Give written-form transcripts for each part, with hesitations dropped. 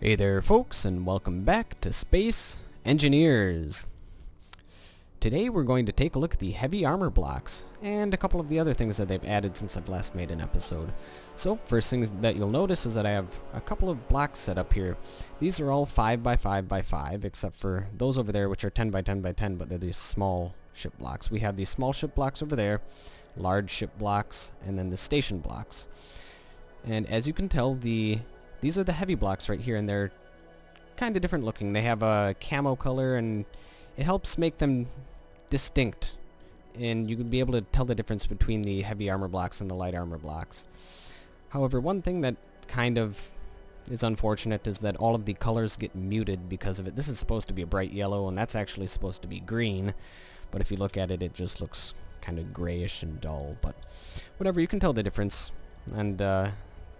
Hey there folks, and welcome back to Space Engineers. Today we're going to take a look at the heavy armor blocks and a couple of the other things that they've added since I've last made an episode. So first thing that you'll notice is that I have a couple of blocks set up here. These are all 5x5x5 except for those over there which are 10x10x10, but they're these small ship blocks. We have these small ship blocks over there, large ship blocks, and then the station blocks. And as you can tell, these are the heavy blocks right here, and they're kind of different looking. They have a camo color, and it helps make them distinct. And you can be able to tell the difference between the heavy armor blocks and the light armor blocks. However, one thing that kind of is unfortunate is that all of the colors get muted because of it. This is supposed to be a bright yellow, and that's actually supposed to be green. But if you look at it, it just looks kind of grayish and dull. But whatever, you can tell the difference. And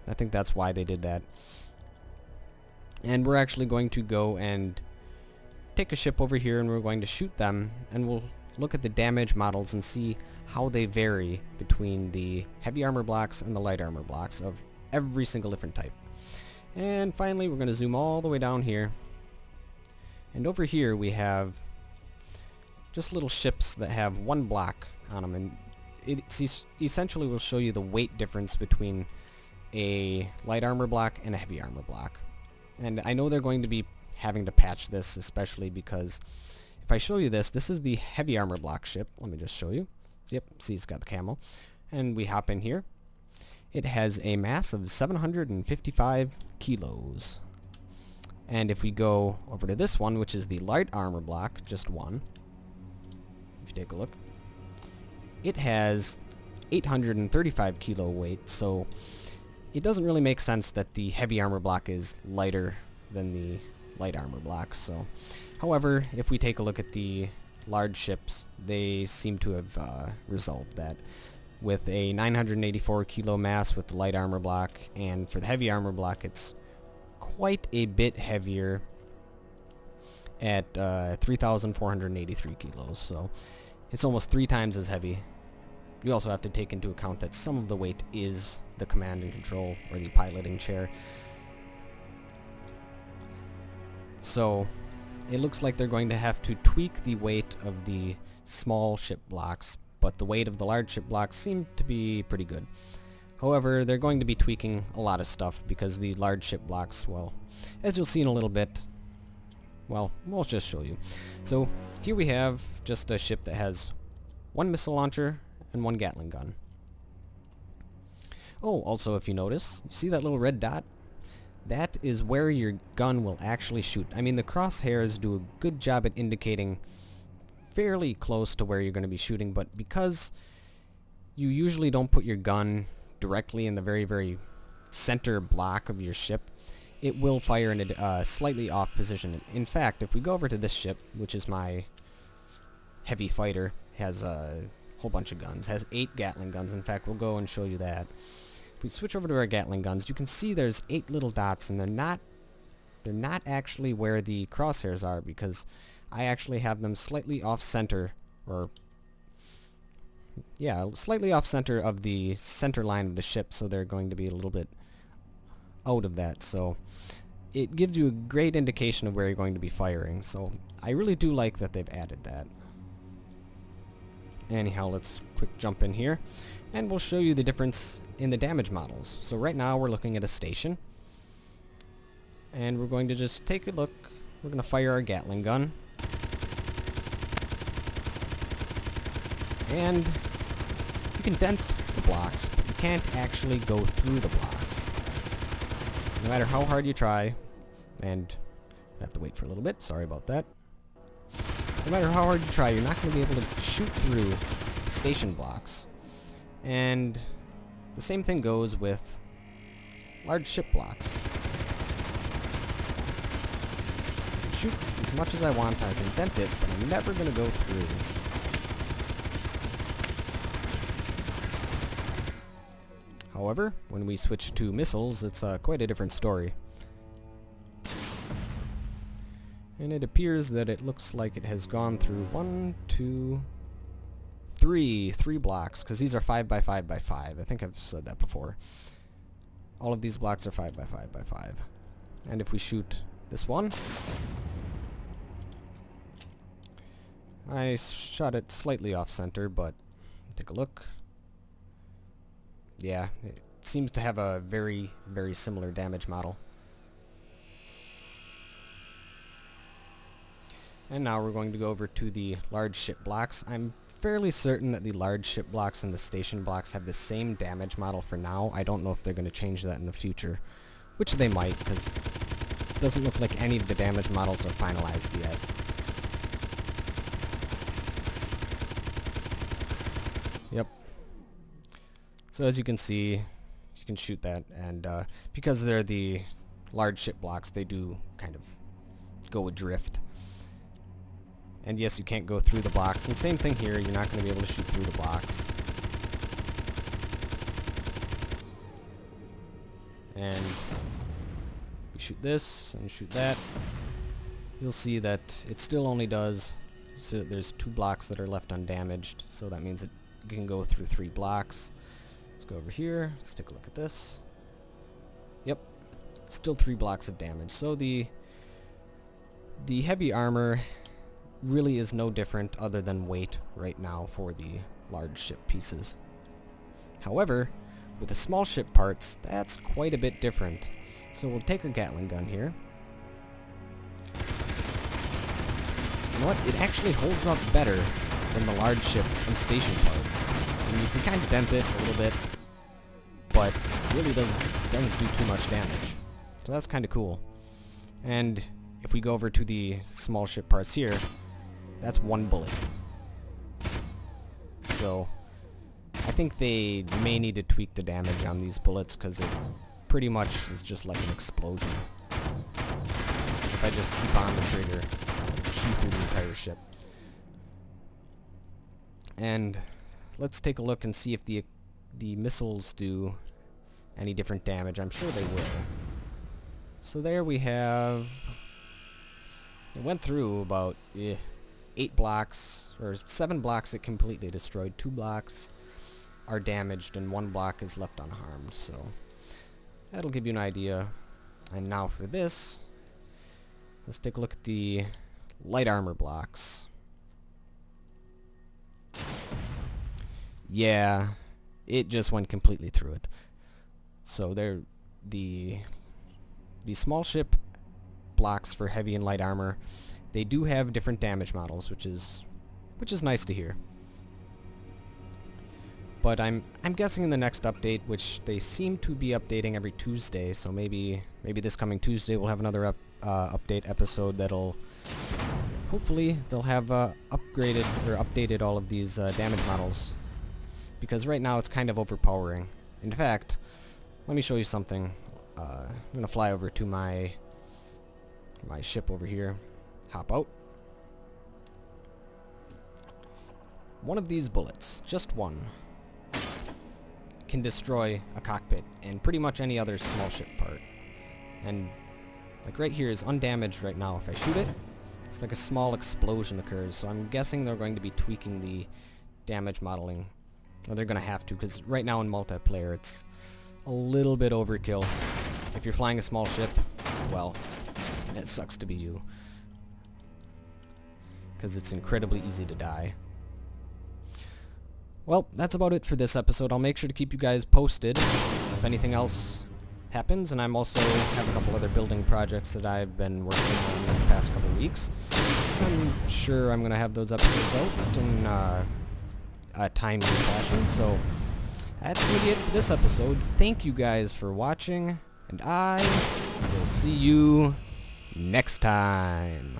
I think that's why they did that. And we're actually going to go and take a ship over here, and we're going to shoot them, and we'll look at the damage models and see how they vary between the heavy armor blocks and the light armor blocks of every single different type. And finally, we're going to zoom all the way down here. And over here we have just little ships that have one block on them, and it essentially will show you the weight difference between a light armor block and a heavy armor block. And I know they're going to be having to patch this, especially because if I show you this, this is the heavy armor block ship. Let me just show you. Yep, see, it's got the camo. And we hop in here. It has a mass of 755 kilos. And if we go over to this one, which is the light armor block, just one, if you take a look, it has 835 kilo weight, so it doesn't really make sense that the heavy armor block is lighter than the light armor block. So, however, if we take a look at the large ships, they seem to have resolved that with a 984 kilo mass with the light armor block, and for the heavy armor block it's quite a bit heavier at 3,483 kilos, so it's almost 3 times as heavy. You also have to take into account that some of the weight is the command and control, or the piloting chair. So it looks like they're going to have to tweak the weight of the small ship blocks, but the weight of the large ship blocks seem to be pretty good. However, they're going to be tweaking a lot of stuff because the large ship blocks, well, as you'll see in a little bit, well, we'll just show you. So here we have just a ship that has one missile launcher and one Gatling gun. Oh, also, if you notice, you see that little red dot? That is where your gun will actually shoot. I mean, the crosshairs do a good job at indicating fairly close to where you're going to be shooting, but because you usually don't put your gun directly in the very, very center block of your ship, it will fire in a slightly off position. In fact, if we go over to this ship, which is my heavy fighter, has a whole bunch of guns, has 8 Gatling guns. In fact, we'll go and show you that. If we switch over to our Gatling guns, you can see there's 8 little dots, and they're not actually where the crosshairs are, because I actually have them slightly off center, or yeah, slightly off center of the center line of the ship, so they're going to be a little bit out of that. So it gives you a great indication of where you're going to be firing. So I really do like that they've added that. Anyhow, let's quick jump in here, and we'll show you the difference in the damage models. So right now we're looking at a station, and we're going to just take a look. We're going to fire our Gatling gun, and you can dent the blocks, but you can't actually go through the blocks, no matter how hard you try. And I have to wait for a little bit, sorry about that. No matter how hard you try, you're not going to be able to shoot through station blocks. And the same thing goes with large ship blocks. I can shoot as much as I want, I can dent it, but I'm never going to go through. However, when we switch to missiles, it's quite a different story. And it appears that it looks like it has gone through 1, 2, 3 blocks, because these are 5x5x5. I think I've said that before. All of these blocks are 5x5x5. And if we shoot this one, I shot it slightly off center, but take a look. Yeah, it seems to have a very, very similar damage model. And now we're going to go over to the large ship blocks. I'm fairly certain that the large ship blocks and the station blocks have the same damage model for now. I don't know if they're going to change that in the future, which they might, because it doesn't look like any of the damage models are finalized yet. Yep. So as you can see, you can shoot that, and because they're the large ship blocks, they do kind of go adrift. And yes, you can't go through the blocks. And same thing here, you're not going to be able to shoot through the blocks. And we shoot this and shoot that. You'll see that it still only does, so there's 2 blocks that are left undamaged. So that means it can go through 3 blocks. Let's go over here. Let's take a look at this. Yep, still 3 blocks of damage. So the heavy armor really is no different other than weight right now for the large ship pieces. However, with the small ship parts, that's quite a bit different. So we'll take our Gatling gun here. You know what? It actually holds up better than the large ship and station parts. And you can kind of dent it a little bit, but it really doesn't do too much damage. So that's kind of cool. And if we go over to the small ship parts here, that's 1 bullet. So I think they may need to tweak the damage on these bullets, because it pretty much is just like an explosion. If I just keep on the trigger, shoot through the entire ship. And let's take a look and see if the missiles do any different damage. I'm sure they will. So there we have... It went through about 8 blocks, or 7 blocks it completely destroyed. 2 blocks are damaged, and 1 block is left unharmed. So that'll give you an idea. And now for this, let's take a look at the light armor blocks. Yeah, it just went completely through it. So they're the small ship blocks for heavy and light armor. They do have different damage models, which is nice to hear. But I'm guessing in the next update, which they seem to be updating every Tuesday, so maybe this coming Tuesday we'll have another update episode that'll hopefully they'll have upgraded or updated all of these damage models, because right now it's kind of overpowering. In fact, let me show you something. I'm gonna fly over to my ship over here. Hop out. One of these bullets, just one, can destroy a cockpit and pretty much any other small ship part. And like right here is undamaged right now. If I shoot it, it's like a small explosion occurs. So I'm guessing they're going to be tweaking the damage modeling. Or they're going to have to, because right now in multiplayer it's a little bit overkill. If you're flying a small ship, well, it sucks to be you, because it's incredibly easy to die. Well, that's about it for this episode. I'll make sure to keep you guys posted if anything else happens, and I'm also have a couple other building projects that I've been working on in the past couple weeks. I'm sure I'm going to have those episodes out in a timely fashion, so that's going to be it for this episode. Thank you guys for watching, and I will see you next time.